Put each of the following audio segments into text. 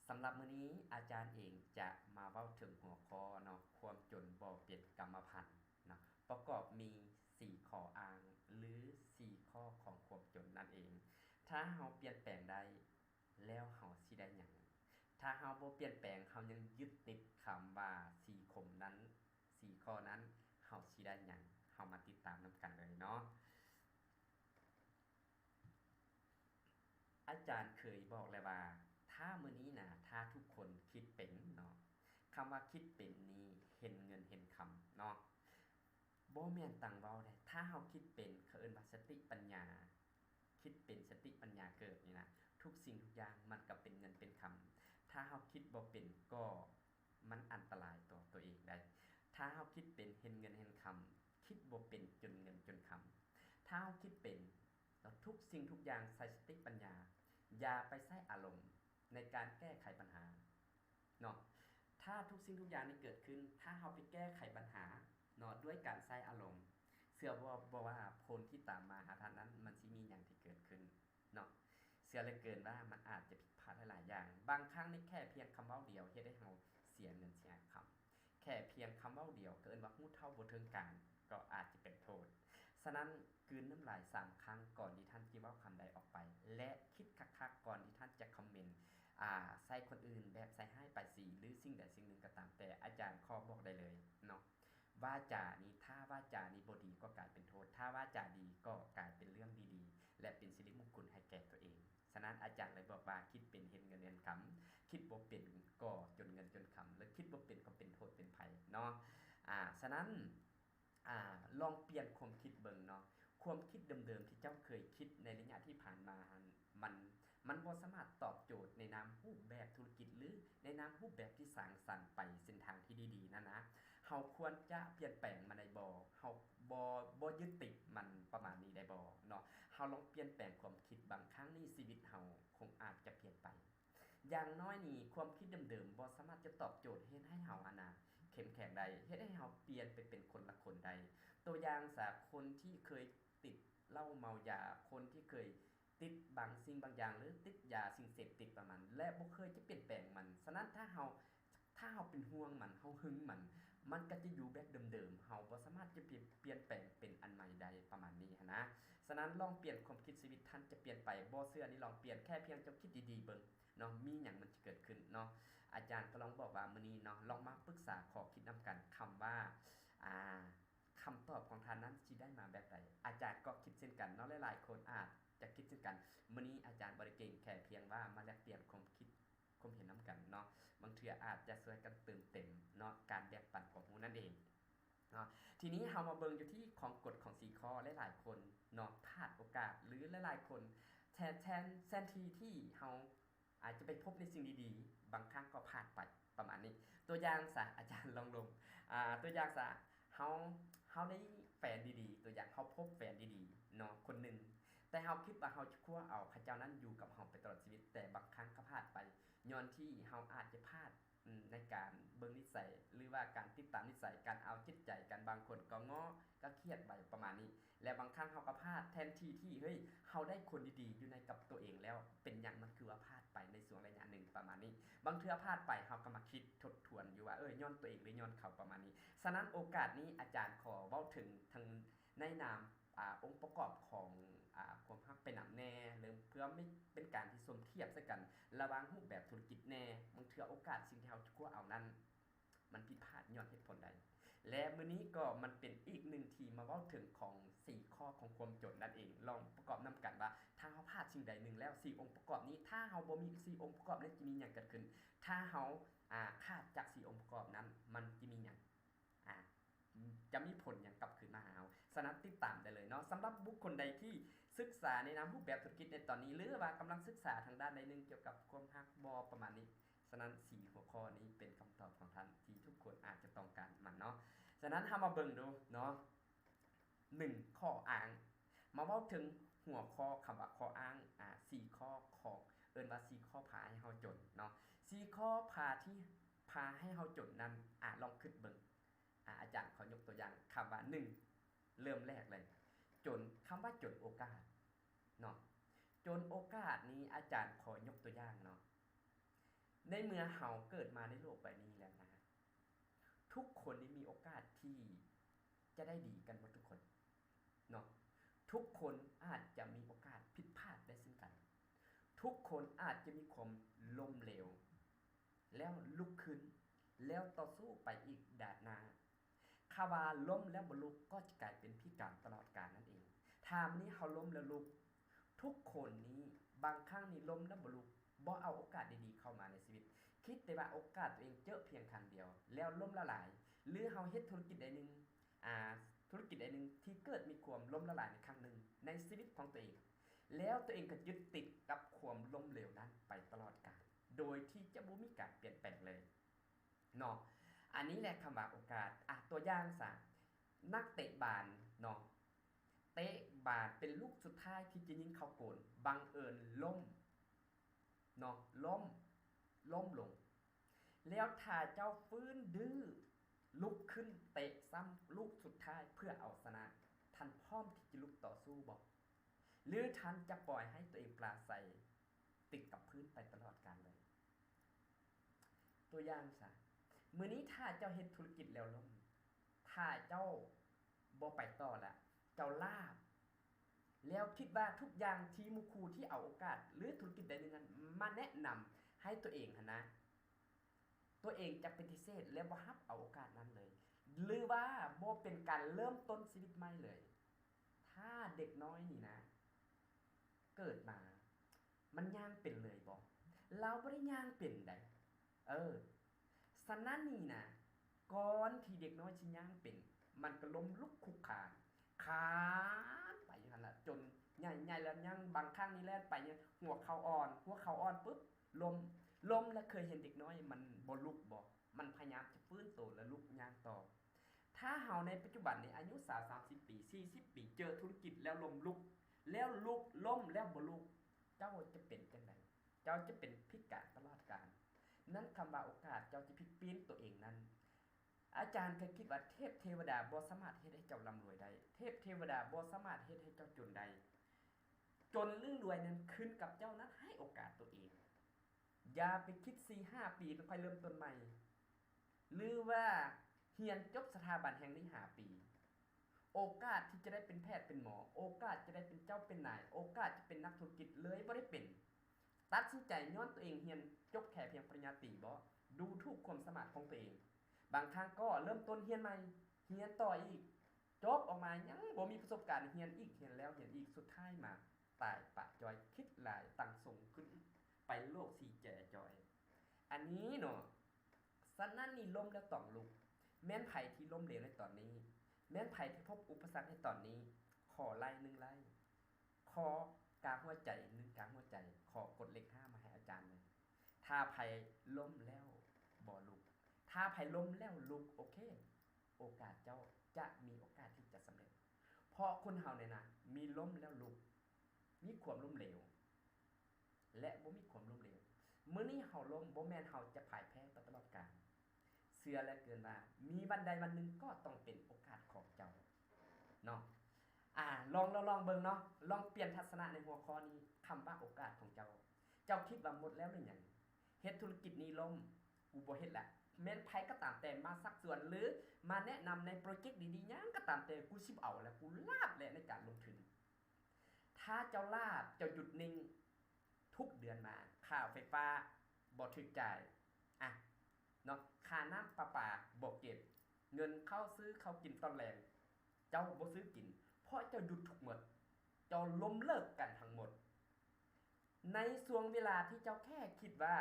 สำหรับมื้อนี้อาจารย์เองจะมาเว้าถึงหัวข้อเนาะความจนบ่เป็นกรรมพันธุ์เนาะประกอบมี4ข้ออ้างหรือ4ข้อของความจนนั่นเองถ้าเฮาเปลี่ยนแปลงได้แล้วเฮาสิได้หยังถ้าเฮาบ่เปลี่ยนแปลงเฮายังยึดติดคำว่า4ข่มนั้น4ข้อนั้นเฮาสิได้หยังเฮามาติดตามนำกันเลยเนาะ อาจารย์เคยบอกแล้วว่าถ้ามื้อนี้นะถ้าทุกคนคิดเป็นเนาะคำว่าคิดเป็นนี้เห็นเงินเห็นคำเนาะบ่แม่นตังเว้าได้ถ้าเฮาคิดเป็นเขาเอิ้นว่าสติปัญญาคิดเป็นสติปัญญาเกิดนี่นะทุกสิ่งทุกอย่างมันก็เป็นเงินเป็นคำถ้าเฮาคิดบ่เป็นก็มันอันตรายต่อตัวเองได้ถ้าเฮาคิดเป็นเห็นเงินเห็นคำคิดบ่เป็นจนเงินจนคำถ้าเฮาคิดเป็นทุกสิ่งทุกอย่างใส่สติปัญญาอย่าไปใช้อารมณ์ในการแก้ไขปัญหาเนาะถ้าทุกสิ่งทุกอย่างนี้เกิดขึ้นถ้าเฮาไปแก้ไขปัญหาเนาะด้วยการใช้อารมณ์เชื่อบ่ว่าผลที่ตามมาหาทางนั้นมันสิมีหยังที่เกิดขึ้นเนาะเชื่อเหลือเกินว่ามันอาจจะผิดพลาดหลายๆอย่างบางครั้งนี่แค่เพียงคำเว้าเดียวเฮ็ดให้เฮาเสียเงินเสียคำแค่เพียงคำเว้าเดียวเกินว่าฮู้เท่าบ่ถึงการก็อาจจะเป็นโทษฉะนั้นกลืนน้ำลาย3ครั้งก่อนที่ท่านจะเว้าคำใดออกไปและคิดคักๆก่อนที่ท่านจะคอมเมนต์ใส่คนอื่นแบบใส่ให้ไปสีหรือสิ่งใดสิ่งหนึ่งก็ตามแต่อาจารย์ขอบอกได้เลยเนาะวาจานี้ถ้าวาจานี้บ่ดีก็กลายเป็นโทษถ้าวาจาดีก็กลายเป็นเรื่องดีๆและเป็นสิริมงคลให้แก่ตัวเองฉะนั้นอาจารย์เลยบอกว่าคิดเป็นเห็นเงินเดือนคำคิดบ่เป็นก็จนเงินจนคำและคิดบ่เป็นก็เป็นโทษเป็นภัยเนาะฉะนั้นลองเปลี่ยนความคิดเบิ่งเนาะความคิดเดิมๆที่เจ้าเคยคิดในระยะที่ผ่านมามันบ่สามารถตอบโจทย์ในนามรูปแบบธุรกิจหรือในนามรูปแบบที่สร้างสรรค์ไปเส้นทางที่ดีๆนะเฮาควรจะเปลี่ยนแปลงมันได้บ่เฮาบ่ยึดติดมันประมาณนี้ได้บ่เนาะเฮาลองเปลี่ยนแปลงความคิดบางครั้งนี่ชีวิตเฮาคงอาจจะเปลี่ยนไปอย่างน้อยนี่ความคิดเดิมๆบ่สามารถจะตอบโจทย์เฮ็ดให้เฮาเข้มแข็งได้เฮ็ดให้เฮาเปลี่ยนไปเป็นคนละคนได้ตัวอย่างจากคนที่เคยติดเหล้าเมายาคนที่เคยติดบางสิ่งบางอย่างหรือติดยาสิ่งเสพติดประมาณและบ่เคยจะเปลี่ยนแปลงมันฉะนั้นถ้าเฮาเป็นห่วงมันเฮาหึงมันก็จะอยู่แบบเดิมๆเฮาบ่สามารถจะเปลี่ยนแปลงเป็นอันใหม่ได้ประมาณนี้หั้นนะฉะนั้นลองเปลี่ยนความคิดชีวิตท่านจะเปลี่ยนไปบ่เชื่อนี่ลองเปลี่ยนแค่เพียงเจ้าคิดดีๆเบิ่งเนาะมีหยังมันจะเกิดขึ้นเนาะอาจารย์ก็ลองบอกว่ามื้อนี้เนาะลองมาปรึกษาขอคิดนำกันคำว่าคำตอบของท่านนั้นสิได้มาแบบใดอาจารย์ก็คิดเช่นกันเนาะหลายๆคนอาจจะคิดเช่นกันมื้อนี้อาจารย์บ่ได้เก่งแค่เพียงว่ามาแลกเปลี่ยนความคิดความเห็นนำกันเนาะบางเทื่ออาจจะช่วยกันเติมเต็มเนาะการแบ่งปันความรู้นั่นเองเนาะทีนี้เฮามาเบิ่งอยู่ที่ของกฎของ4ข้อหลายๆคนเนาะพลาดโอกาสหรือหลายๆคนแทนที่เฮาอาจจะไปพบในสิ่งดีๆบางครั้งก็พลาดไปประมาณนี้ตัวอย่างซะอาจารย์ลองลงตัวอย่างซะเฮาได้แฟนดีๆตัวอย่างเฮาพบแฟนดีๆเนาะคนนึงแต่เฮาคิดว่าเฮาจะคั่วเอาเขาเจ้านั้นอยู่กับเฮาไปตลอดชีวิตแต่บางครั้งก็พลาดไปย้อนที่เฮาอาจจะพลาดในการเบิ่งนิสัยหรือว่าการติดตามนิสัยการเอาจิตใจกันบางคนก็ง้อก็เครียดไปประมาณนี้และบางครั้งเฮาก็พลาดแทนที่เฮ้ยเฮาได้คนดีๆอยู่ในกับตัวเองแล้วเป็นหยังมันคือว่าพลาดไปในส่วนระยะนึงประมาณนี้บางเทื่อพลาดไปเฮาก็มาคิดทบทวนอยู่ว่าย้อนตัวเองหรือย้อนเขาประมาณนี้ฉะนั้นโอกาสนี้อาจารย์ขอเว้าถึงทางในนามองค์ประกอบของความรักเป็นนำแน่หรือเพื่อไม่เป็นการที่สมเทียบใส่กันระหว่างรูปแบบธุรกิจแน่บางเทื่อโอกาสสิ่งที่เฮาจะคั่วเอานั้นมันผิดพลาดย้อนเหตุผลใดและมื้อนี้ก็มันเป็นอีก1ที่มาเว้าถึงของ4ข้อของความจนนั่นเองลองประกอบนำกันว่าถ้าเฮาพลาดสิ่งใดหนึ่งแล้ว4องค์ประกอบนี้ถ้าเฮาบ่มี4องค์ประกอบนั้นจะมีหยังเกิดขึ้นถ้าเฮาขาดจาก4องค์ประกอบนั้นมันจะมีหยังจะมีผลหยังกลับคืนมาหาเฮาฉะนั้นติดตามได้เลยเนาะสำหรับบุคคลใดที่ศึกษาในนามรูปแบบธุรกิจในตอนนี้หรือว่ากำลังศึกษาทางด้านใดนึงเกี่ยวกับความรักบ่ประมาณนี้ฉะนั้น4หัวข้อนี้เป็นคำตอบของท่านที่ทุกคนอาจจะต้องการมันเนาะฉะนั้นเฮามาเบิ่งดูเนาะ1ข้ออ้างมาเว้าถึงหัวข้อคำว่าข้ออ้าง4ข้อของเอิ้นว่า4ข้อพาให้เฮาจนเนาะ4ข้อพาที่พาให้เฮาจนนั้นลองคิดเบิ่งอาจารย์ขอยกตัวอย่างคำว่า1เริ่มแรกเลยจนคำว่าจนโอกาสเนาะจ นโอกาสนี้อาจารย์ขอยกตัวอย่างเนาะในเมื่อเฮาเกิดมาในโลกใบนี้แล้วนะทุกคนนี้มีโอกาสที่จะได้ดีกันหมดทุกคนเนาะทุกคนอาจจะมีโอกาสผิดพลาดได้ซึ่งกันทุกคนอาจจะมีความล้มเหลวแล้วลุกขึ้นแล้วต่อสู้ไปอีกดาดหน้าคาว่าล้มแล้วบ่ลุกก็จะกลายเป็นพิการตลอดกาลนั่นเองถ้ามื้อนี้เฮาล้มแล้วลุกทุกคนนี้บางครั้งนี่ล้มแล้วบ่ลุกบ่เอาโอกาสดีๆเข้ามาในชีวิตคิดแต่ว่าโอกาสตัวเองเจอเพียงครั้งเดียวแล้วล้มละลายหรือเฮาเฮ็ดธุรกิจใดนึงธุรกิจใดนึงที่เกิดมีความล้มละลายในครั้งนึงในชีวิตของตัวเองแล้วตัวเองก็ยึดติดกับความล้มเหลวนั้นไปตลอดกาลโดยที่จะบ่มีการเปลี่ยนแปลงเลยเนาะอันนี้แหละคำว่าโอกาสตัวอย่างซะนักเตะบาสเนาะเตะบาสเป็นลูกสุดท้ายที่จะยิงเข้าโกลบังเอิญล้มเนาะล้มลงแล้วถ้าเจ้าฟื้นดื้อลุกขึ้นเตะซ้ำลูกสุดท้ายเพื่อเอาชนะท่านพร้อมที่จะลุกต่อสู้บ่หรือท่านจะปล่อยให้ตัวเองปราศัยติดกับพื้นไปตลอดกาลเลยตัวอย่างซะมื้อนี้ถ้าเจ้าเฮ็ดธุรกิจแล้วล้มถ้าเจ้าบ่ไปต่อละเจ้าลาบแล้วคิดว่าทุกอย่างที่หมู่คู่ที่เอาโอกาสหรือธุรกิจใดนึงนั้นมาแนะนำให้ตัวเองหั่นนะตัวเองจะปฏิเสธและบ่รับเอาโอกาสนั้นเลยหรือว่าบ่เป็นการเริ่มต้นชีวิตใหม่เลยถ้าเด็กน้อยนี่นะเกิดมามันย่างเป็นเลยบ่เราบ่ได้ย่างเป็นได้ฉะนั้นนี่นะก่อนที่เด็กน้อยสิย่างเป็นมันก็ล้มลุกคลุกคลานคลานไปอย่างนั้นล่ะจนใหญ่ๆแล้วยังบางครั้งนี่แล่นไปหัวเข่าอ่อนปุ๊บล้มแล้วเคยเห็นเด็กน้อยมันบ่ลุกบ่มันพยายามจะฟื้นตัวแล้วลุกย่างต่อถ้าเฮาในปัจจุบันนี้อายุ30ปี40ปีเจอธุรกิจแล้วล้มลุกล้มแล้วบ่ลุกเจ้าจะเป็นจังได๋เจ้าจะเป็นพิการตลอดกาลนั้นคำว่าโอกาสเจ้าจะพลิกเปลี่ยนตัวเองนั้นอาจารย์เคยคิดว่าเทพเทวดาบ่สามารถเฮ็ดให้เจ้าร่ำรวยได้เทพเทวดาบ่สามารถเฮ็ดให้เจ้าจนได้จนหรือรวยนั้นขึ้นกับเจ้านั้นให้โอกาสตัวเองอย่าไปคิด 4-5 ปีแล้วค่อยเริ่มต้นใหม่หรือว่าเรียนจบสถาบันแห่งนี้5ปีโอกาสที่จะได้เป็นแพทย์เป็นหมอโอกาสจะได้เป็นเจ้าเป็นนายโอกาสจะเป็นนักธุรกิจเลยบ่ได้เป็นตัดสินใจย้อนตัวเองเรียนจบแค่เพียงปริญญาตรีบ่ดูถูกความสามารถของตัวเองบางครั้งก็เริ่มต้นเรียนใหม่เรียนต่ออีกจบออกมายังบ่มีประสบการณ์เรียนอีกเรียนแล้วเรียนอีกสุดท้ายมาตายปะจอยคิดหลายตั้งส่งขึ้นไปโลกสีแจ่จอยอันนี้เนาะฉะนั้นนี่ล้มแล้วต้องลุกแม้นไผที่ล้มเหลวในตอนนี้แม้นไผที่พบอุปสรรคในตอนนี้ขอไล่1ไล่ขอกาหัวใจ1กาหัวใจขอกดเลข5มาให้อาจารย์เลยถ้าไผล้มแล้วบ่ลุกถ้าไผล้มแล้วลุกโอเคโอกาสเจ้าจะมีโอกาสที่จะสำเร็จเพราะคนเฮาเนี่ยนะมีล้มแล้วลุกมีความล้มเหลวและบ่มีความล้มเหลวมื้อนี้เฮาล้มบ่แม่นเฮาจะพ่ายแพ้ตลอดกาลเชื่อเหลือเกินว่ามีวันใดวันหนึ่งก็ต้องเป็นโอกาสของเจ้าเนาะลองเบิ่งเนาะลองเปลี่ยนทัศนะในหัวข้อนี้คำว่าโอกาสของเจ้าคิดว่าหมดแล้วหรือยังเฮ็ดธุรกิจนี้ล้มกูบ่เฮ็ดละแม่นไผก็ตามแต่มาสักส่วนหรือมาแนะนำในโปรเจกต์ดีๆหยังก็ตามแต่กูสิเอาแล้วกูลาบแหละในการลงทุนถ้าเจ้าลาบเจ้าหยุดนิ่งทุกเดือนมาค่าไฟฟ้าบ่ถูกจ่ายเนาะค่าน้ำประปาบ่เก็บเงินเข้าซื้อเข้ากินตอนแลงเจ้าบ่ซื้อกินเพราะเจ้าหยุดทุกหมดเจ้าล้มเลิกกันทั้งหมดในช่วงเวลาที่เจ้าแค่คิดว่า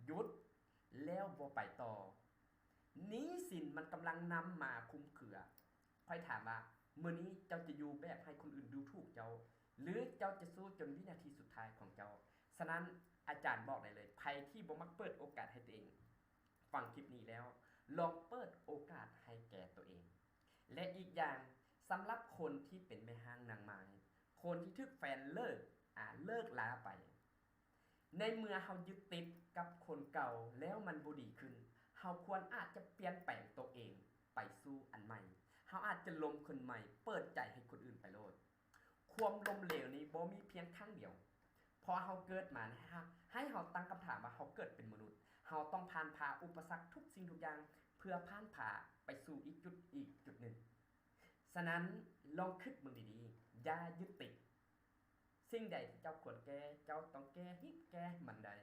หยุดแล้วบ่ไปต่อหนี้สินมันกำลังนำมาคุ้มเขือค่อยถามว่ามื้อนี้เจ้าจะอยู่แบบให้คนอื่นดูถูกเจ้าหรือเจ้าจะสู้จนวินาทีสุดท้ายของเจ้าฉะนั้นอาจารย์บอกได้เลยใครที่บ่มักเปิดโอกาสให้ตัวเองฟังคลิปนี้แล้วลองเปิดโอกาสให้แก่ตัวเองและอีกอย่างสำหรับคนที่เป็นแม่ห้างนางไม้คนที่ทึกแฟนเลิกลาไปในเมื่อเฮายึดติดกับคนเก่าแล้วมันบ่ดีขึ้นเฮาควรอาจจะเปลี่ยนแปลงตัวเองไปสู่อันใหม่เฮาอาจจะล้มคนใหม่เปิดใจให้คนอื่นไปโลดความล้มเหลวนี้บ่มีเพียงครั้งเดียว พอเฮาเกิดมานะฮะให้เฮาตั้งคำถามว่าเฮาเกิดเป็นมนุษย์เฮาต้องผ่านพาอุปสรรคทุกสิ่งทุกอย่างเพื่อผ่านพาไปสู่อีกจุดหนึ่งฉะนั้นลองคิดมึงดีๆอย่ายึดติดสิ่งใดที่เจ้าควรแก้เจ้าต้องแก้ให้แก้มันได้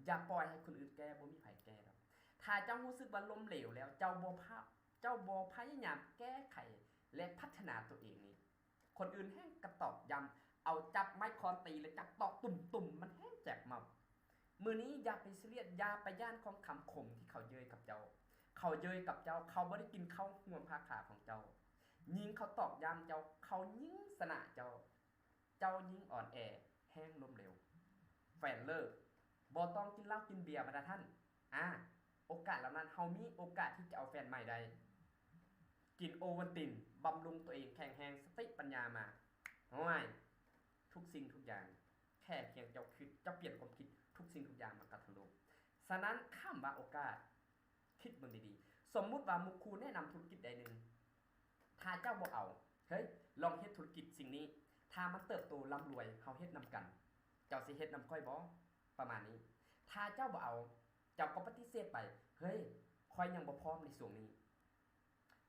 อย่าปล่อยให้คนอื่นแก้บ่มีไผแก้ดอกถ้าเจ้ารู้สึกว่าล้มเหลวแล้วเจ้าบ่พยายามแก้ไขและพัฒนาตัวเองนี่คนอื่นแห้งกระตอกย้ำเอาจับไม้คอนตีแล้วจับตอกตุ่มมันแห้งแจกเมามื้อนี้อย่าไปซีเรียสอย่าไปย่านของคำคมที่เขาเย้ยกับเจ้าเขาเย้ยกับเจ้าเขาบ่ได้กินข้าวห่วมผ้าขาของเจ้ายิงเขาตอกย้ำเจ้าเขายิงสนะเจ้ายิงอ่อนแอแห้งล้มเหลวแฟนเลิกบ่ต้องกินเหล้ากินเบียร์มาดาท่านโอกาสเหล่านั้นเฮามีโอกาสที่จะเอาแฟนใหม่ได้กินโอวัลตินบำรุงตัวเองแข็งแรงสติปัญญามาห้อยทุกสิ่งทุกอย่างแค่เพียงเจ้าคิดเจ้าเปลี่ยนความคิดทุกสิ่งทุกอย่างมันก็ทะลุฉะนั้นข้ามว่าโอกาสคิดเบิ่งดีๆสมมุติว่ามุครูแนะนำธุรกิจใดนึงถ้าเจ้าบ่เอาเฮ้ยลองเฮ็ดธุรกิจสิ่งนี้ถ้ามันเติบโตร่ำรวยเฮาเฮ็ดนำกันเจ้าสิเฮ็ดนำค่อยบ่ประมาณนี้ถ้าเจ้าบ่เอาเจ้าก็ปฏิเสธไปเฮ้ยค่อยยังบ่พร้อมในช่วงนี้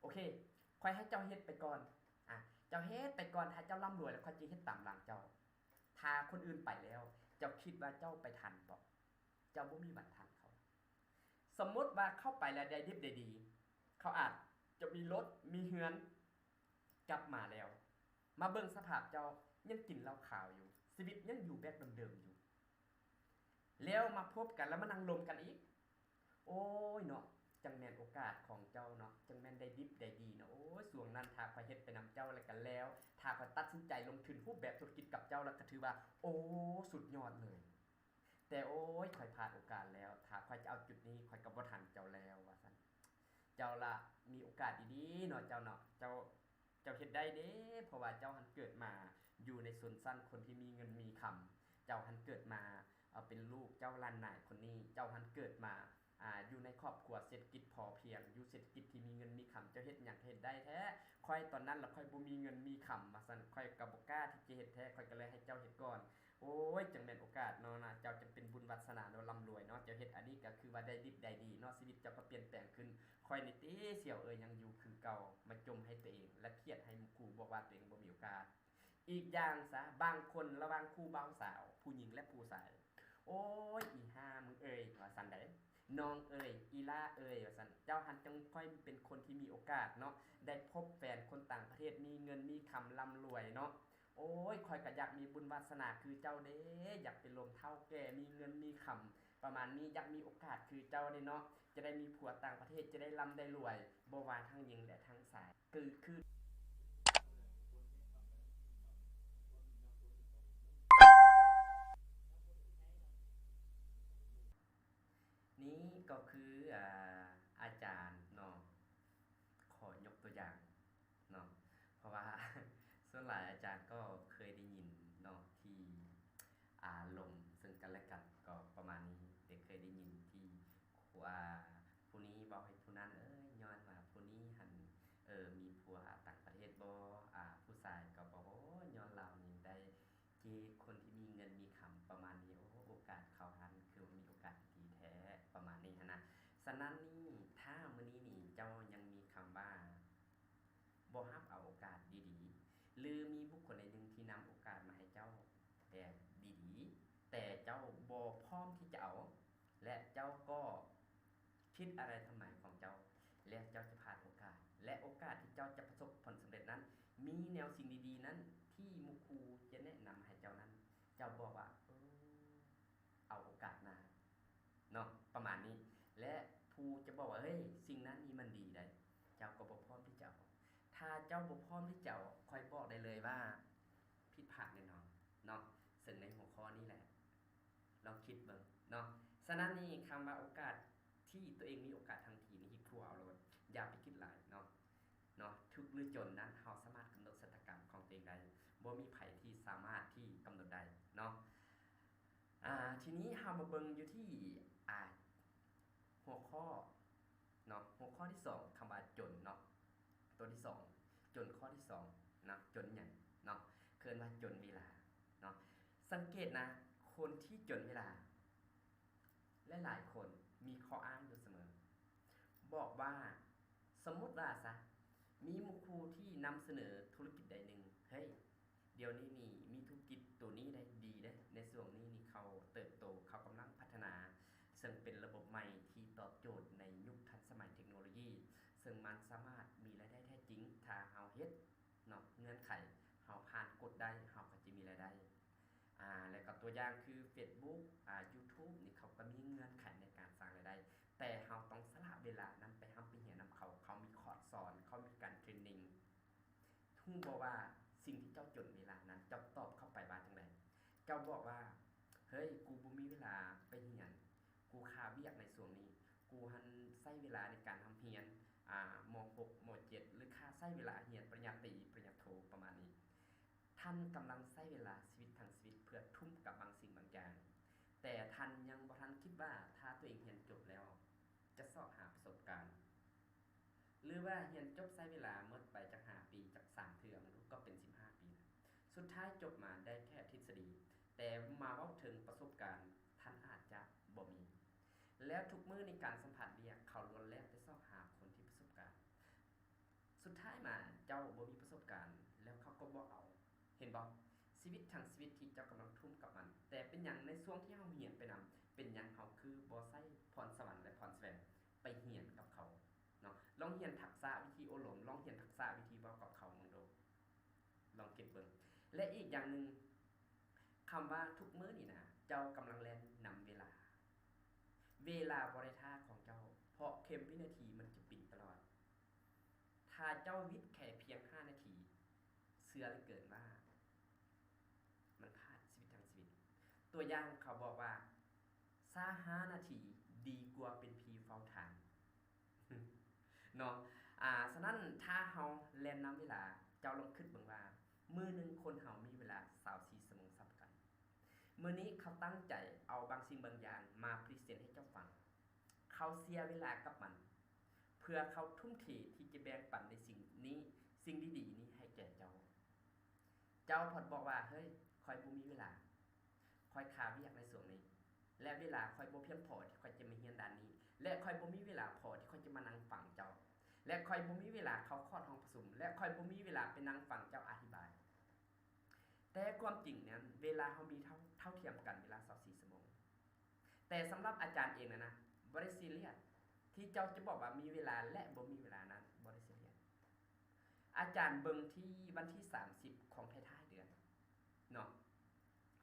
โอเคค่อยให้เจ้าเฮ็ดไปก่อนเจ้าเฮ็ดไปก่อนถ้าเจ้าร่ำรวยแล้วค่อยสิเฮ็ดตามหลังเจ้าถ้าคนอื่นไปแล้วเจ้าคิดว่าเจ้าไปทันบ่เจ้าบ่มีวันทันเขาสมมุติว่าเข้าไปแล้วได้ดิบได้ดีเขาอาจจะมีรถมีเฮือนกลับมาแล้วมาเบิ่งสภาพเจ้ายังกินเหล้าขาวอยู่ชีวิตยังอยู่แบบเดิมๆอยู่แล้วมาพบกันแล้วมานั่งรวมกันอีกโอ้ยเนาะจังแม่นโอกาสของเจ้าเนาะจังแม่นได้ดิบได้ดีเนาะโอ้ยส่วงนั้นถ้าข้อยเฮ็ดไปนำเจ้าแล้วกันแล้วถ้าข้อยตัดสินใจลงทุนรูปแบบธุรกิจกับเจ้าแล้วก็ถือว่าโอ้สุดยอดเลยแต่โอ้ยข้อยพลาดโอกาสแล้วถ้าข้อยจะเอาจุดนี้ข้อยก็บ่ทันเจ้าแล้วว่าซั่นเจ้าล่ะมีโอกาสดีๆเนาะเจ้าเนาะเจ้าเฮ็ดได้เด้เพราะว่าเจ้าหันเกิดมาอยู่ในชนชั้นคนที่มีเงินมีคำเจ้าหันเกิดมาเป็นลูกเจ้าล้านนายคนนี้เจ้าหันเกิดมาอยู่ในครอบครัวเศรษฐกิจพอเพียงอยู่เศรษฐกิจที่มีเงินมีคำเจ้าเฮ็ดหยังเฮ็ดได้แท้ค่อยตอนนั้นแล้วค่อยบ่มีเงินมีคำว่าซั่นค่อยก็บ่กล้าที่จะเฮ็ดแท้ค่อยก็เลยให้เจ้าเฮ็ดก่อนโอ้ยจังแม่นโอกาสเนาะนะเจ้าจะเป็นบุญวาสนาเนาะร่ำรวยเนาะเจ้าเฮ็ดอันนี้ก็คือว่าได้ดิบได้ดีเนาะชีวิตเจ้าก็เปลี่ยนแปลงขึ้นค่อยนี่ติเสี่ยวยังอยู่คือเก่ามาจมให้ตัวเองและเครียดให้ครูบอกว่าตัวเองบ่มีโอกาสอีกอย่างซะบางคนระหว่างครูบ่าวสาวผู้หญิงและผู้ชายโอ้ยอีห่ามึงเอ้ยว่าซั่นได้น้องเอ้ยอีล่าเอ้ยว่าซั่นเจ้าหันจังค่อยเป็นคนที่มีโอกาสเนาะได้พบแฟนคนต่างประเทศมีเงินมีคำร่ำรวยเนาะโอ้ยค่อยก็อยากมีบุญวาสนาคือเจ้าเด้อยากเป็นลมเฒ่าแก่มีเงินมีคำประมาณนี้อยากมีโอกาสคือเจ้าเด้เนาะจะได้มีผัวต่างประเทศจะได้ร่ำได้รวยบ่ว่าทั้งหญิงและทั้งชายคือนี้ก็คืออาจารย์เนาะขอยกตัวอย่างเนาะเพราะว่าส่วนหลายอาจารย์ก็เคยได้ยินเนาะที่ลมซึ่งกันและกันก็ประมาณนี้ได้เคยได้ยินที่ว่าผู้นี้เว้าให้ผู้นั้นย้อนว่าผู้นี้หันมีผัวต่างประเทศบ่ผู้ชายก็บอกโอ้ย้อนเรานี่ได้เจคนที่มีเงินมีคำประมาณนี้โอ้โอกาสเขาหันคือมีโอกาสดีแท้ประมาณนี้หั้นนะฉะนั้นนี่ถ้ามื้อนี้นี่เจ้ายังมีคำว่าบ่รับเอาโอกาสดีๆหรือมีบุคคลใดหนึ่งที่นำโอกาสมาให้เจ้าแบบดีๆแต่เจ้าบ่พร้อมที่จะเอาและเจ้าก็คิดอะไรทำไมของเจ้าและเจ้าจะพลาดโอกาสและโอกาสที่เจ้าจะประสบผลสำเร็จนั้นมีแนวสิ่งดีๆนั้นที่มุครูจะแนะนำให้เจ้านั้นเจ้าบอกว่าเอาโอกาสมาเนาะประมาณนี้และผู้จะบอกว่าเฮ้ยสิ่งนั้นนี่มันดีได้เจ้าก็บ่พร้อมที่จะเอาถ้าเจ้าบ่พร้อมที่จะเอาค่อยบอกได้เลยว่าผิดพลาดแน่นอนเนาะซึ่งในหัวข้อนี้แหละลองคิดเบิ่งเนาะฉะนั้นนี่คำว่าโอกาสที่ตัวเองมีโอกาสทันทีนี่ฮิตครัวเอาเลยอย่าไปคิดหลายเนาะทุกข์หรือจนนั้นเฮาสามารถกำหนดชะตากรรมของตัวเองได้บ่มีไผที่สามารถที่กำหนดได้เนาะทีนี้เฮามาเบิ่งอยู่ที่หัวข้อเนาะหัวข้อที่2คำว่าจนเนาะตัวที่2จนข้อที่2เนาะจนหยังเนาะเคิ้นว่าจนเวลาเนาะฉ สังเกตนะคนที่จนเวลาและหลายคนมีข้ออ้างอยู่เสมอบอกว่าสมมุติว่าซะมีหมู่ครูที่นำเสนอธุรกิจใดหนึ่งเฮ้ยเดี๋ยวนี้นี่มีธุรกิจตัวนี้ได้ดีเด้ในช่วงนี้นี่เขาเติบโตเขากำลังพัฒนาซึ่งเป็นระบบใหม่ที่ตอบโจทย์ในยุคทันสมัยเทคโนโลยีซึ่งมันสามารถมีรายได้แท้จริงถ้าเฮาเฮ็ดเนาะเงื่อนไขเฮาผ่านกฎได้เฮาก็จะมีรายได้แล้วก็ตัวอย่างคือ Facebook YouTube นี่เขาก็มีเงื่อนไขในการสร้างรายได้แต่เฮาต้องสละเวลานั้นไปไปเรียนนำเขามีคอร์สสอนเขามีการเทรนนิ่งฮู้บ่ว่าสิ่งที่เจ้าจนเวลานั้นเจ้าตอบเข้าไปว่าจังได๋เจ้าบอกว่าเฮ้ยกูบ่มีเวลาไปเรียนกูค่าเวียกในช่วงนี้กูหันใช้เวลาในการทำเรียนม.6 ม.7 หรือค่าใช้เวลาเรียนปริญญาตรีปริญญาโทประมาณนี้ท่านกำลังใช้เวลาชีวิตทั้งชีวิตเพื่อทุ่มกับบางสิ่งบางอย่างแต่ท่านยังบ่ทันคิดว่าถ้าตัวเองเรียนจบแล้วจะสอบหาประสบการณ์หรือว่าเรียนจบใช้เวลาหมดไปจาก5ปีจาก3เทื่อมันก็เป็น15ปีสุดท้ายจบมาได้แค่ทฤษฎีแต่มาเว้าถึงประสบการณ์ท่านอาจจะบ่มีแล้วทุกมื้อในการสัมผัสเรียกเขาล้วนแล้วแต่ซอกหาคนที่ประสบการณ์สุดท้ายมาเจ้าบ่มีประสบการณ์แล้วเขาก็บ่เอาเห็นบ่ชีวิตทั้งชีวิตที่เจ้ากำลังทุ่มกับมันแต่เป็นหยังในช่วงที่เฮาเรียนไปนำเป็นหยังเฮาคือบ่ใช้พรสวรรค์และพรแสวงไปเรียนกับเขาเนาะลองเรียนทักษะวิธีอบรมลองเรียนทักษะวิธีเว้ากับเขามึงดูลองเก็บเบิ่งและอีกอย่างนึงคำว่าทุกมื้อนี่นะเจ้ากำลังแล่นนำเวลาบ่ได้ท่าของเจ้าเพราะเข็มวินาทีมันจะปิดตลอดถ้าเจ้าวิทย์แค่เพียง5นาทีเชื่อเหลือเกินว่ามันพลาดชีวิตทั้งชีวิตตัวอย่างเขาบอกว่าซ่า5นาทีดีกว่าเป็นผีเฝ้าทาง เนาะฉะนั้นถ้าเฮาแล่นนำเวลาเจ้าลองคิดเบิ่งว่ามื้อนึงคนเฮามีเวลา24ชั่วโมงซ้ำกันมื้อนี้เขาตั้งใจเอาบางสิ่งบางอย่างมาพรีเซนต์ให้เจ้าฟังเขาเสียเวลากับมันเพื่อเขาทุ่มเทที่จะแบ่งปันในสิ่งนี้สิ่งดีๆนี้ให้แก่เจ้าพอดบอกว่าเฮ้ยข้อยบ่มีเวลาข้อยขาเวียกในส่วนนี้และเวลาข้อยบ่เพียงพอที่ข้อยจะมาเรียนด้านนี้และข้อยบ่มีเวลาพอที่ข้อยจะมานั่งฟังเจ้าและข้อยบ่มีเวลาเข้าคอร์สห้องประชุมและข้อยบ่มีเวลาไปนั่งฟังเจ้าอธิบายแต่ความจริงนั้นเวลาเฮามีเท่าเทียมกันเวลา24ชั่วโมงแต่สำหรับอาจารย์เองนะบ่ได้ซีเรียสที่เจ้าจะบอกว่ามีเวลาและบ่มีเวลานั้นบ่ได้ซีเรียสอาจารย์เบิ่งที่วันที่30ของท้ายๆเดือนเนาะ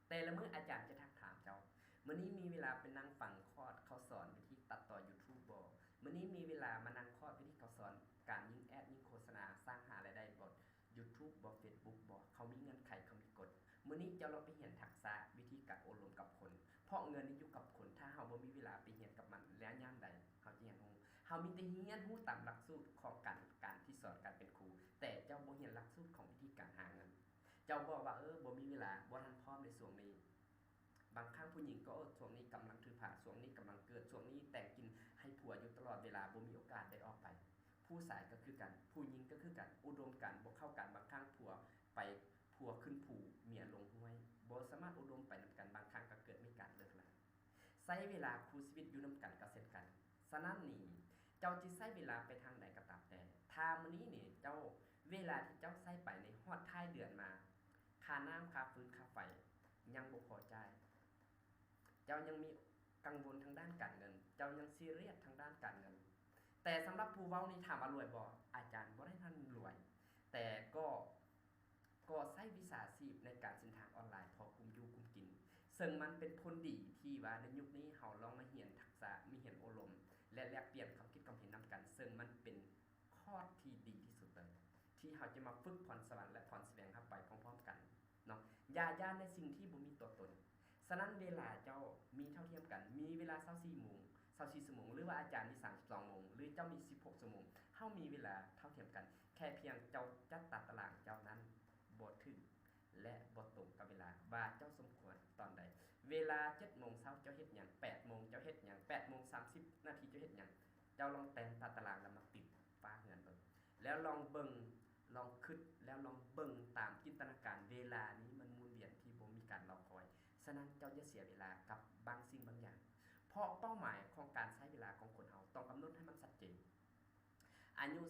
แต่ละมื้ออาจารย์จะทักถามเจ้ามื้อนี้มีเวลาไปนั่งฟังคอร์สเขาสอนวิธีตัดต่อ YouTube บ่มื้อนี้มีเวลามานั่งคอร์สวิธีเขาสอนการยิงแอดยิงโฆษณาสร้างหารายได้บ่ YouTube บ่ Facebook บ่เขามีเงื่อนไขเขามีกฎมื้อนี้เจ้าลองไปเรียนทักษะวิธีการอบรมกับคนเพราะเงินนี้อยู่กับคนถ้าเฮาบ่มีเวลาไปเรียนกับมันแล้วยามใดเฮาจะเรียนรู้เฮามีแต่เรียนรู้ตามหลักสูตรของการที่สอนการเป็นครูแต่เจ้าบ่เรียนหลักสูตรของวิธีการหาเงินเจ้าบอกว่าบ่มีเวลาบ่ทันพร้อมในช่วงนี้บางครั้งผู้หญิงก็ช่วงนี้กำลังถือผ้าช่วงนี้กำลังเกิดช่วงนี้แต่งกินให้ผัวอยู่ตลอดเวลาบ่มีโอกาสได้ออกไปผู้ชายก็คือกันผู้หญิงก็คือกันอุดมกันบ่เข้ากันบางครั้งผัวขึ้นภูเมียลงห้วยบ่สามารถอุดมไปนำกันบางครั้งก็เกิดมีการเลิกลาใช้เวลาคู่ชีวิตอยู่นำกันก็เช่นกันฉะนั้นนี่เจ้าสิใช้เวลาไปทางใดก็ตามแต่ถ้ามื้อนี้นี่เจ้าเวลาที่เจ้าใช้ไปในฮอดท้ายเดือนมาค่าน้ำค่าฟืนค่าไฟยังบ่พอจ่ายเจ้ายังมีกังวลทางด้านการเงินเจ้ายังซีเรียสทางด้านการเงินแต่สำหรับผู้เว้านี่ถามว่ารวยบ่อาจารย์บ่ได้ทันรวยแต่ก็ใช้วิชาชีพในการเส้นทางออนไลน์พอคุมอยู่คุมกินซึ่งมันเป็นผลดีที่ว่าในยุคนี้เฮาลองมาเรียนทักษะมีเรียนอบรมและแลกเปลี่ยนความคิดความเห็นนำกันซึ่งมันเป็นข้อที่ดีที่สุดเลยที่เฮาจะมาฝึกพรสวรรค์และพรแสวงหาไปพร้อมๆกันเนาะอย่าในสิ่งที่บ่มีตัวตนฉะนั้นเวลาเจ้ามีเท่าเทียมกันมีเวลา24โมง24ชั่วโมงหรือว่าอาจารย์มี32โมงหรือเจ้ามี16ชั่วโมงเฮามีเวลาเท่าเทียมกันแค่เพียงเจ้าจัดตัดตารางเจ้านั้นบ่ถึงและบ่ตรงกับเวลาว่าเจ้าสมควรตอนใดเวลา 7:00 นเช้าเจ้าเฮ็ดหยัง 8:00 นเจ้าเฮ็ดหยัง 8:30 นาทีเจ้าเฮ็ดหยังเจ้าลองแต่งตัดตารางแล้วมาติดฟ้าเรือนเบิ่งแล้วลองเบิ่งลองคิดแล้วลองเบิ่งตามจินตนาการเวลานี้มันหมุนเวียนที่บ่มีการรอคอย สียเวลากับบางสิ่งบางอย่างเพราะเป้าหมายของการใช้เวลาของคนเฮาต้องกำหนดให้มันชัดเจนอายุ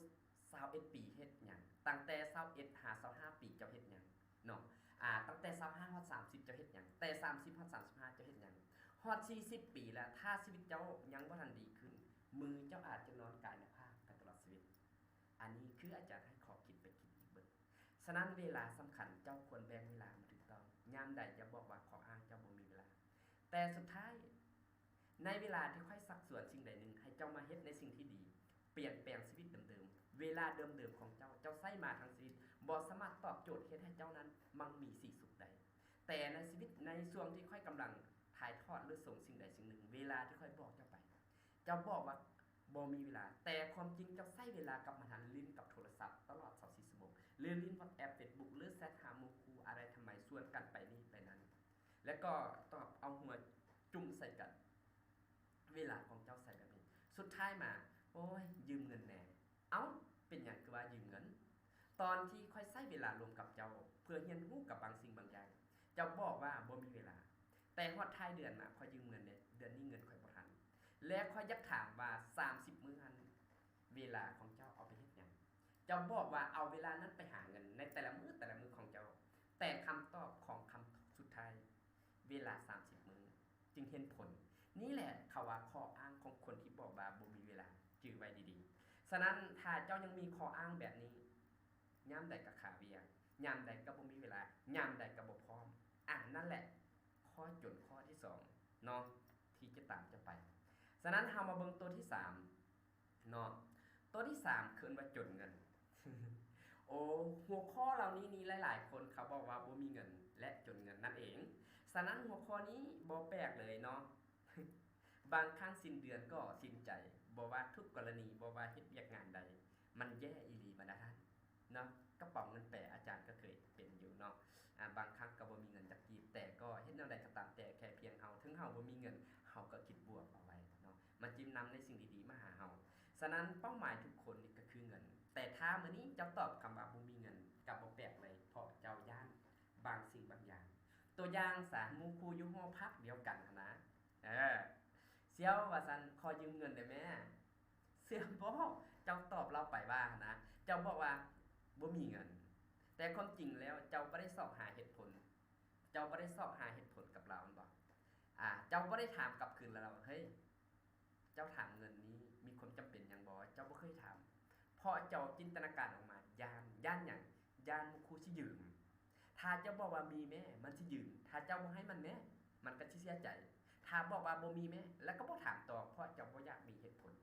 21ปีเฮ็ดหยังตั้งแต่21หา25ปีเจ้าเฮ็ดหยังเนาะตั้งแต่25ฮอด30เจ้าเฮ็ดหยังแต่30ฮอด35เจ้าเฮ็ดหยังฮอด40ปีแล้วถ้าชีวิตเจ้ายังบ่ทันดีขึ้นมือเจ้าอาจจะนอนกายในภาพไปตลอดชีวิตอันนี้คืออาจารย์ให้ข้อคิดไปคิดอีกเบิดฉะนั้นเวลาสำคัญเจ้าควรแบ่งเวลามาถูกต้องยามใดจะบอกว่าขออ้างเจ้าบ่มีเวลาแต่สุดท้ายในเวลาที่ค่อยสักส่วนสิ่งใดหนึ่งให้เจ้ามาเฮ็ดในสิ่งที่ดีเปลี่ยนแปลงชีวิตเดิมๆเวลาเดิมๆของเจ้าใช้มาทั้งชีวิตบ่สามารถตอบโจทย์เฮ็ดให้เจ้านั้นมั่งมีสีสุขใดแต่ในชีวิตในช่วงที่ค่อยกำลังถ่ายทอดหรือส่งสิ่งใดสิ่งหนึ่งเวลาที่ค่อยบอกเจ้าไปเจ้าบอกว่าบ่มีเวลาแต่ความจริงเจ้าใช้เวลากับมันหันลิ้นกับโทรศัพท์ตลอด24ชั่วโมงหรือลิ้น WhatsApp Facebook หรือแชทหาหมู่คู่อะไรทำไมส่วนกันไปนี่ไปนั้นแล้วก็ตอบเอาหัวจุ่มใส่กันเวลาของเจ้าใส่แบบนี้สุดท้ายมาโอ้ยยืมเงินแหน่เอ้าเป็นหยังคือว่ายืมเงินตอนที่ค่อยใช้เวลารวมกับเจ้าเพื่อเรียนรู้กับบางสิ่งบางอย่างเจ้าบอกว่าบ่มีเวลาแต่ฮอดท้ายเดือนมาค่อยยืมเงินเนี่ยเดือนนี้เงินค่อยบ่ทันและค่อยอยากถามว่า30มื้อนั้นเวลาของเจ้าเอาไปเฮ็ดหยังเจ้าบอกว่าเอาเวลานั้นไปหาเงินในแต่ละมื้อของเจ้าแต่คำตอบของคำสุดท้ายเวลา30มื้อจึงเห็นผลนี่แหละเขาว่าข้ออ้างของคนที่บอกว่าบ่มีเวลาจื้อไว้ดีๆฉะนั้นถ้าเจ้ายังมีข้ออ้างแบบนี้ยามใดก็ขาเวียยามใดก็บ่มีเวลายามใดก็บ่พร้อมนั่นแหละข้อจนข้อที่2เนาะที่จะตามจะไปฉะนั้นเฮามาเบิ่งตัวที่3เนาะตัวที่3คือว่าจนเงิน โอ้หัวข้อเหล่านี้นี่หลายๆคนเขาบอกว่าบ่มีเงินและจนเงินนั่นเองฉะนั้นหัวข้อนี้บ่แปลกเลยเนาะ บางครั้งสิ้นเดือนก็สิ้นใจบ่ว่าทุกกรณีบ่ว่าเฮ็ดเวียกงานใดมันแย่อีหลีบ่นะท่านเนาะกระเป๋าเงินแปรอาจารย์ก็เคยเป็นอยู่เนาะบางครั้งก็บ่มีเงินจักกีบแต่ก็เฮ็ดแนวใดก็ตามแต่แค่เพียงเฮาถึงเฮาบ่มีเงินเฮาก็คิดบวกเอาไว้เนาะมันจิ้มนำในสิ่งดีๆมาหาเฮาฉะนั้นเป้าหมายทุกคนนี่ก็คือเงินแต่ถ้ามื้อนี้เจ้าตอบคำว่าบ่มีเงินก็บ่แปลกเลยเพราะเจ้าย่านบางสิ่งบางอย่างตัวอย่างซะหมู่คู่อยู่หอพักเดียวกันนะเสี่ยวว่าซั่นขอยืมเงินได้แม่เสี่ยวบ่เจ้าตอบเราไปว่านะเจ้าบอกว่าบ่มีเงินแต่ความจริงแล้วเจ้าบ่ได้สอบหาเหตุผลเจ้าบ่ได้สอบหาเหตุผลกับเราบ่เจ้าบ่ได้ถามกลับคืนแล้วเฮ้ยเจ้าถามเงินนี้มีความจำเป็นหยังบ่เจ้าบ่เคยถามเพราะเจ้าจินตนาการออกมาย่านหยังย่านครูสิยืมถ้าเจ้าบอกว่ามีแม่มันสิยืมถ้าเจ้าบ่ให้มันแม่มันก็สิเสียใจถ้าบอกว่าบ่มีแม่แล้วก็บ่ถามต่อเพราะเจ้าบ่อยากมีเหตุผล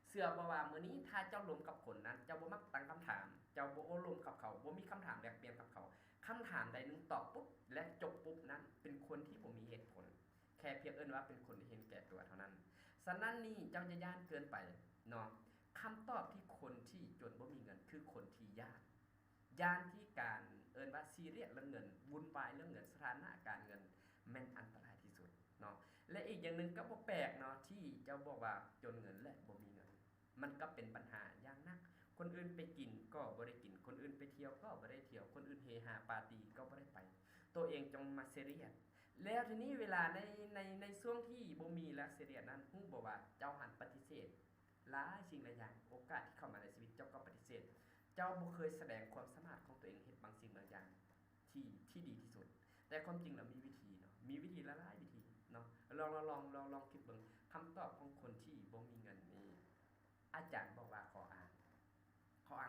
เชื่อบ่ว่ามื้อนี้ถ้าเจ้าลมกับคนนั้นเจ้าบ่มักตั้งคำถามเจ้าบ่โอ้ลมกับเขาบ่มีคำถามแลกเปลี่ยนกับเขาคำถามใดนึงตอบปุ๊บและจบปุ๊บนั้นเป็นคนที่บ่มีเหตุผลแค่เพียงเอิ้นว่าเป็นคนที่เห็นแก่ตัวเท่านั้นฉะนั้นนี่เจ้าจะย่านเกินไปเนาะคำตอบที่คนที่จนบ่มีเงินคือคนที่ย่านที่การเอิ้นว่าซีเรียสเรื่องเงินวุ่นวายเรื่องเงินสถานะการเงินแม่นอันตรายที่สุดเนาะและอีกอย่างนึงก็บ่แปลกเนาะที่เจ้าบอกว่าจนเงินและบ่มีเงินมันก็เป็นปัญหาอย่างนักคนอื่นไปกินก็บ่ได้กินคนอื่นไปเที่ยวก็บ่ได้เที่ยวคนอื่นเฮฮาปาร์ตี้ก็บ่ได้ไปตัวเองจงมาซีเรียสแล้วทีนี้เวลาในช่วงที่บ่มีและซีเรียสนั้นฮู้บ่ว่าเจ้าหันปฏิเสธหลายสิ่งหลายอย่างโอกาสที่เข้ามาในชีวิตเจ้าก็ปฏิเสธเจ้าบ่เคยแสดงความสามารถของตัวเองเฮ็ดบางสิ่งบางอย่างที่ดีที่สุดแต่ความจริงแล้วมีวิธีเนาะมีวิธีหลายวิธีเนาะลองคิดเบิ่งคำตอบของคนที่บ่มีเงินนี่อาจารย์บอกว่าขออ้าง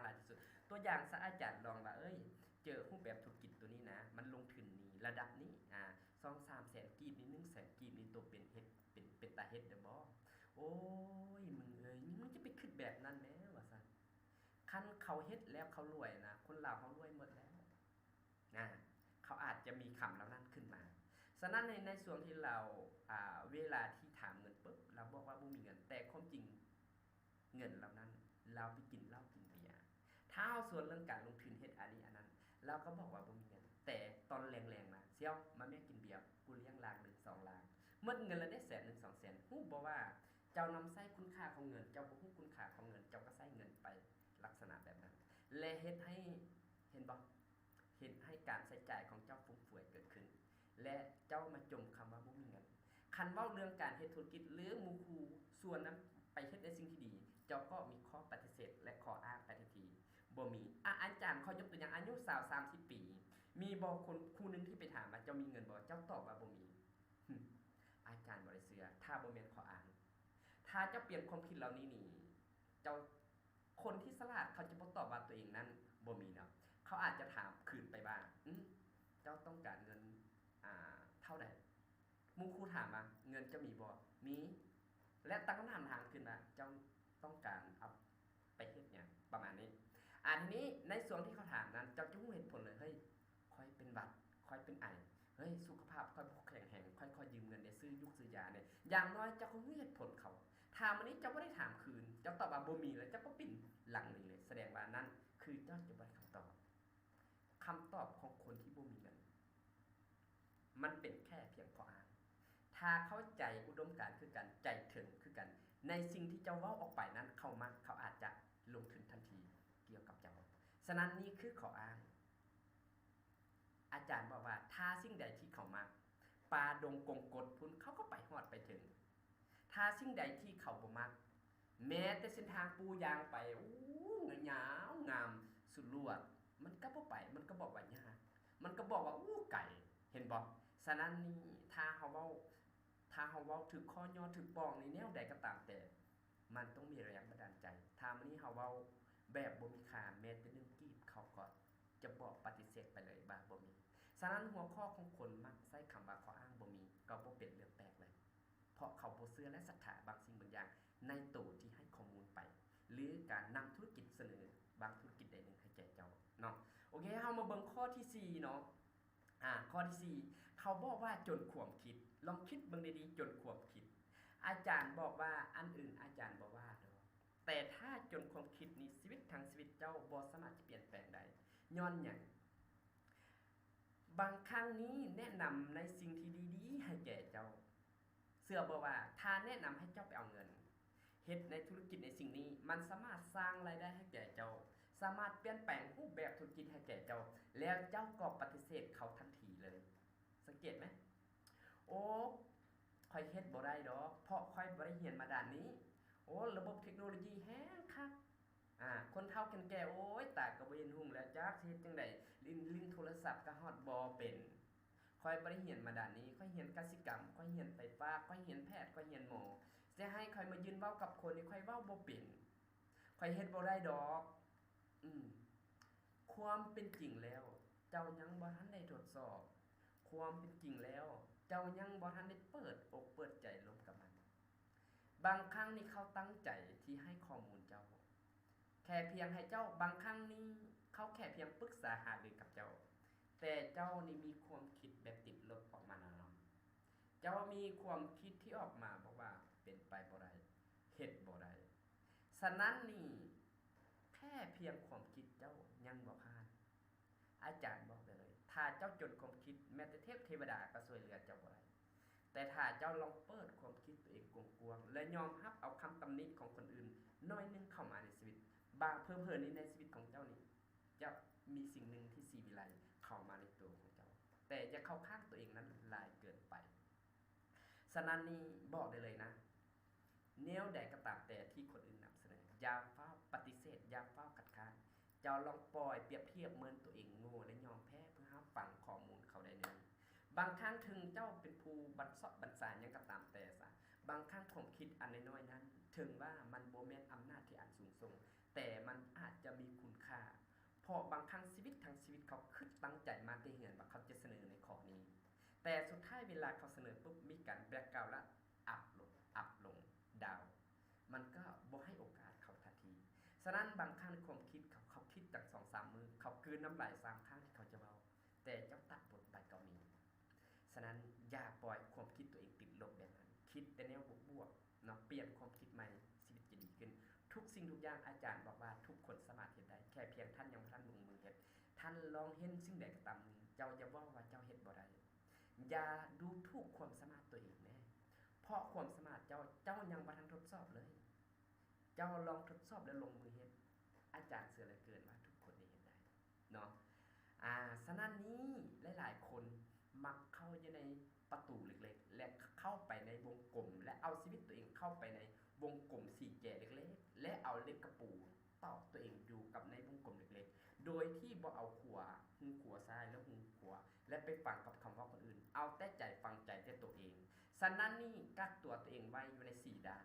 หลายที่สุดตัวอย่างซะอาจารย์ลองว่าเอ้ยเจอรูปแบบธุรกิจตัวนี้นะมันลงทุนนี้ระดับนี้2-3 แสนกีบนี่1แสนกีบนี่ตัวเป็นเฮ็ดเป็นตาเฮ็ดได้บ่โอ้ยมึงเอ้ยมึงจะไปคิดแบบนั้นแหมว่าซั่นคันเขาเฮ็ดแล้วเขารวยนะคนลาวเขารวยหมดแล้วเขาอาจจะมีคำเหล่านั้นขึ้นมาฉะนั้นในส่วนที่เราเวลาที่ถามเงินปุ๊บเราบอกว่าบ่มีเงินแต่ความจริงเงินเหล่านั้นเราไปกินเหล้ากินเบียร์ถ้าเอาส่วนเรื่องการลงทุนเฮ็ดอันนี้อันนั้นเราก็บอกว่าบ่มีเงินแต่ตอนแรงๆมาเสี่ยวมาแม่กินเบียร์กูเลี้ยงล้าน1 2ล้านหมดเงินแล้วได้100,000 200,000ฮู้บ่ว่าเจ้านำใช้คุณค่าของเงินเจ้าบ่ฮู้คุณค่าของเงินเจ้าก็ใช้เงินไปลักษณะแบบนั้นและเฮ็ดให้เห็นบ่เฮ็ดให้การใช้จ่ายของเจ้าฟุ่มเฟือยเกิดขึ้น และเจ้ามาจมคำว่าบ่มีเงินคันเว้าเรื่องการเฮ็ดธุรกิจหรือหมู่คู่ส่วนนั้นไปเฮ็ดในสิ่งที่ดีเจ้าก็มีข้อปฏิเสธและข้ออ้างไปทันทีบ่มีอาจารย์ขอยกตัวอย่างอายุ20-30 ปีมีบ่คนคู่นึงที่ไปถามว่าเจ้ามีเงินบ่เจ้าตอบว่าบ่มีอาจารย์บ่ได้เชื่อถ้าบ่แม่นข้ออ้างถ้าเจ้าเปลี่ยนความคิดเหล่านี้นี่เจ้าคนที่ฉลาดเขาจะบ่ตอบว่าตัวเองนั้นบ่มีเนาะเขาอาจจะถามคืนไปบ้างเจ้าต้องการเงินเท่าใดหมู่คู่ถามมาเงินเจ้ามีบ่มีและตั้งคำถามขึ้นว่าเจ้าต้องการเอาไปเฮ็ดหยังประมาณนี้ทีนี้ในส่วนที่เขาถามนั้นเจ้าจะรู้เหตุผลเลยเฮ้ยค่อยเป็นหวัดค่อยเป็นไอเฮ้ยสุขภาพค่อยบ่แข็งแรงค่อยๆยืมเงินได้ซื้อยุกซื้อยาเนี่ยอย่างน้อยเจ้าก็รู้เหตุผลเขาถามอันนี้เจ้าบ่ได้ถามคืนเจ้าตอบว่าบ่มีแล้วเจ้าก็ปิ่นหลังนี่เลยแสดงว่านั้นคือเจ้าจะบ่ได้คำตอบของคนที่บ่มีเงินมันเป็นแค่เพียงข้ออ้างถ้าเข้าใจอุดมการณ์คือกันใจถึงคือกันในสิ่งที่เจ้าเว้าออกไปนั้นเขามักเขาอาจจะลงทุนทันทีเกี่ยวกับเจ้าฉะนั้นนี่คือข้ออ้างอาจารย์บอกว่าถ้าสิ่งใดที่เขามักปาดงกงกฎพุ่นเขาก็ไปฮอดไปถึงถ้าสิ่งใดที่เขาบ่มักแม้แต่เส้นทางปูยางไปยาวงามสุดลวดมันก็บ่ไปมันก็บอกว่ายากมันก็บอกว่าไก่เห็นบ่ฉะนั้นนี่ถ้าเฮาเว้าถึกข้อย่อถึกปองในแนวใดก็ตามแต่มันต้องมีแรงบันดาลใจถ้ามื้อนี้เฮาเว้าแบบบ่มีค่าแม้แต่1กีบเขาก็จะบอกปฏิเสธไปเลยว่าบ่มีฉะนั้นหัวข้อของคนมักใช้คำว่าข้ออ้างบ่มีก็บ่เป็นเรื่องแปลกเลยเพราะเขาบ่เชื่อและศรัทธาบางสิ่งบางอย่างในตัวที่ให้ข้อมูลไปหรือการนำธุรกิจเสนอบางธุรกิจใดหนึ่งให้แก่เจ้าเนาะโอเคเฮามาเบิ่งข้อที่4เนาะข้อที่4เขาบอกว่าจนความคิดลองคิดเบิ่งดีๆจนความคิดอาจารย์บอกว่าอันอื่นอาจารย์บ่ว่าดอกแต่ถ้าจนความคิดนี้ชีวิตทั้งชีวิตเจ้าบ่สามารถจะเปลี่ยนแปลงได้ย้อนหยังบางครั้งนี้แนะนำในสิ่งที่ดีๆให้แก่เจ้าเชื่อบ่ว่าถ้าแนะนำให้เจ้าไปเอาเงินเฮ็ดในธุรกิจในสิ่งนี้มันสามารถสร้างรายได้ให้แก่เจ้าสามารถเปลี่ยนแปลงรูปแบบธุรกิจให้แก่เจ้าแล้วเจ้าก็ปฏิเสธเขาทันทีเลยสังเกตไหมโอ้ค่อยเฮ็ดบ่ได้ดอกเพราะค่อยบ่ได้เรียนมาด้านนี้โอ้ระบบเทคโนโลยีแฮงคักคนเฒ่าแก่ๆโอ้ยตาก็บ่เห็นหุ่งแล้วจักสิเฮ็ดจังได๋ลิ้นโทรศัพท์ก็ฮอดบ่เป็นค่อยบ่ได้เรียนมาด้านนี้ค่อยเรียนกสิกรรมค่อยเรียนไฟฟ้าค่อยเรียนแพทย์ค่อยเรียนหมอสิให้ค่อยมายืนเว้ากับคนนี่ค่อยเว้าบ่เป็นค่อยเฮ็ดบ่ได้ดอกความเป็นจริงแล้วเจ้ายังบ่ทันได้ทดสอบความเป็นจริงแล้วเจ้ายังบ่ทันได้เปิดอกเปิดใจลงกับมันบางครั้งนี่เขาตั้งใจที่ให้ข้อมูลเจ้าแค่เพียงให้เจ้าบางครั้งนี้เขาแค่เพียงปรึกษาหารือกับเจ้าแต่เจ้านี่มีความคิดแบบติดลบออกมาเนาะเจ้ามีความคิดที่ออกมาบอกว่าเป็นไปบ่ได้เฮ็ดบ่ได้ฉะนั้นนี่แค่เพียงความคิดเจ้ายังบ่ผ่านอาจารย์บอกเลยถ้าเจ้าจดความคิดแม้แต่เทวดาก็ช่วยเหลือเจ้าบ่ได้แต่ถ้าเจ้าลองเปิดความคิดตัวเองกว้างๆและยอมรับเอาคำตำหนิของคนอื่นน้อยนึงเข้ามาในชีวิตบางเพิ่มๆนี้ในชีวิตของเจ้านี่จะมีสิ่งหนึ่งที่สีวิไลเข้ามาในตัวของเจ้าแต่จะเข้าข้างตัวเองนั้นหลายเกินไปฉะนั้นนี่บอกได้เลยนะแนวใดก็ตามแต่ที่คนอื่นนำเสนออย่าเฝ้าปฏิเสธอย่าเฝ้าคัดค้านเจ้าลองปล่อยเปรียบเทียบเหมือนตัวเองโง่และยอมแพ้เพื่อหาฟังข้อมูลเขาได้นึงบางครั้งถึงเจ้าเป็นผู้บัญชาบัญชาหยังก็ตามแต่ซะบางครั้งความคิดอันน้อยๆนั้นถึงว่ามันบ่แม่นอำนาจที่อันสูงส่งแต่มันอาจจะมีคุณค่าเพราะบางครั้งชีวิตทั้งชีวิตเขาคิดตั้งใจมาแต่เหือนว่าเขาจะเสนอในข้อนี้แต่สุดท้ายเวลาเขาเสนอปุ๊บมีการแบล็คเอาท์และอัพลงดาวมันก็บ่ให้โอกาสเขาทันทีฉะนั้นบางครั้งความคิดเขาคิดตั้ง 2-3 มื้อเขากลืนน้ำลาย3ครั้งที่เขาจะเว้าแต่เจ้าตัดบทไปก็มีฉะนั้นอย่าปล่อยความคิดตัวเองติดลบแบบนั้นคิดแต่แนวบวกๆเนาะเปลี่ยนความคิดใหม่ชีวิตจะดีขึ้นทุกสิ่งทุกอย่างอาจารย์บอกว่าทุกคนสามารถเฮ็ดได้แค่เพียงท่านยังบ่ทันลงมือเฮ็ดท่านลองเห็นสิ่งใดก็ตามเจ้าอย่าว่าเจ้าเฮ็ดบ่ได้อย่าดูถูกความสามารถตัวเองแน่เพราะความสามารถเจ้ายังบ่ทันทดสอบเลยเจ้าลองทดสอบแล้วลงมือเฮ็ดอาจารย์เชื่อเหลือเกินว่าทุกคนได้เฮ็ดได้เนาะฉะนั้นนี้หลายๆคนมักเข้า อยู่ในประตูเล็กๆและเข้าไปในวงกลมและเอาชีวิตตัวเองเข้าไปในวงกลมสี่แก่เล็กๆและเอาเล็กกระปูตอกตัวเองอยู่กับในวงกลมเล็กๆโดยที่บ่เอาขวาหูขวาซ้ายแล้วหูขวาและไปฟังกับคำว่าคนอื่นเอาแต่ใจฟังใจแต่ตัวเองฉะนั้นนี่กักตัวตัวเองไว้อยู่ใน4ด้าน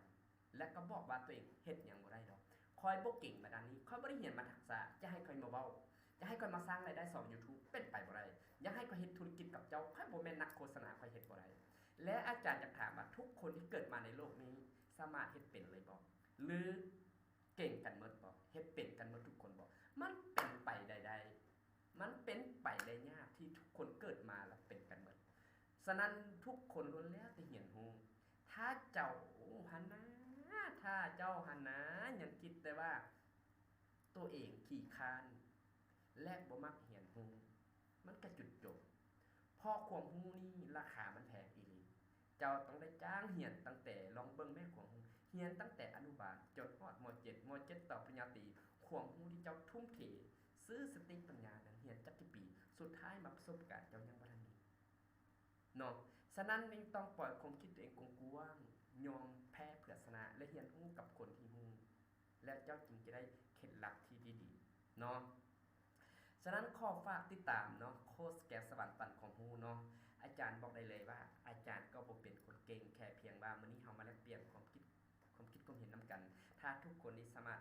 และก็บอกว่าตัวเองเฮ็ดหยังบ่ได้ดอกคอยบ่เก่งมาด้านนี้คอยบ่ได้เรียนมาทักษะจะให้คอยมาเว้าจะให้คอยมาสร้างรายได้สอน YouTube เป็นไปบ่ได้อยากให้คอยเฮ็ดธุรกิจกับเจ้าคอยบ่แม่นนักโฆษณาคอยเฮ็ดบ่ได้และอาจารย์จะถามว่าทุกคนที่เกิดมาในโลกนี้สามารถเฮ็ดเป็นเลยบ่หรือเก่งกันหมดบ่เฮ็ดเป็นกันหมดทุกคนบ่มันเป็นไปได้มันเป็นไปได้ยากที่ทุกคนเกิดมาแล้วเป็นกันหมดฉะนั้นทุกคนล้วนแล้วแต่เรียนรู้ถ้าเจ้าหันนะถ้าเจ้าหันนะยังคิดแต่ว่าตัวเองขี้คร้านและบ่มักเรียนรู้มันก็จุดจบเพราะความรู้นี่ราคามันแพงอีหลีเจ้าต้องได้จ้างเรียนตั้งแต่ลองเบิ่งแม่ความรู้เรียนตั้งแต่อนุบาลจนฮอดม .7 ม .7 ต่อปริญญาตรีความรู้ที่เจ้าทุ่มเทซื้อสติปัญญานั้นเรียนจักกี่ปีสุดท้ายมาประสบการณ์เจ้ายังบ่ทันมีเนาะฉะนั้นจึงต้องปล่อยความคิดตัวเองกว้างๆยอมแพ้เพื่อชนะและเรียนรู้กับคนที่รู้และเจ้าจึงจะได้เคล็ดลับที่ดีๆเนาะฉะนั้นขอฝากติดตามเนาะโค้ชแก้วสวรรค์ปันของฮู้เนาะอาจารย์บอกได้เลยว่าอาจารย์ก็บ่เป็นคนเก่งแค่เพียงว่ามื้อนี้เฮามาแลกเปลี่ยนความคิดความเห็นนำกันถ้าทุกคนนี่สามารถ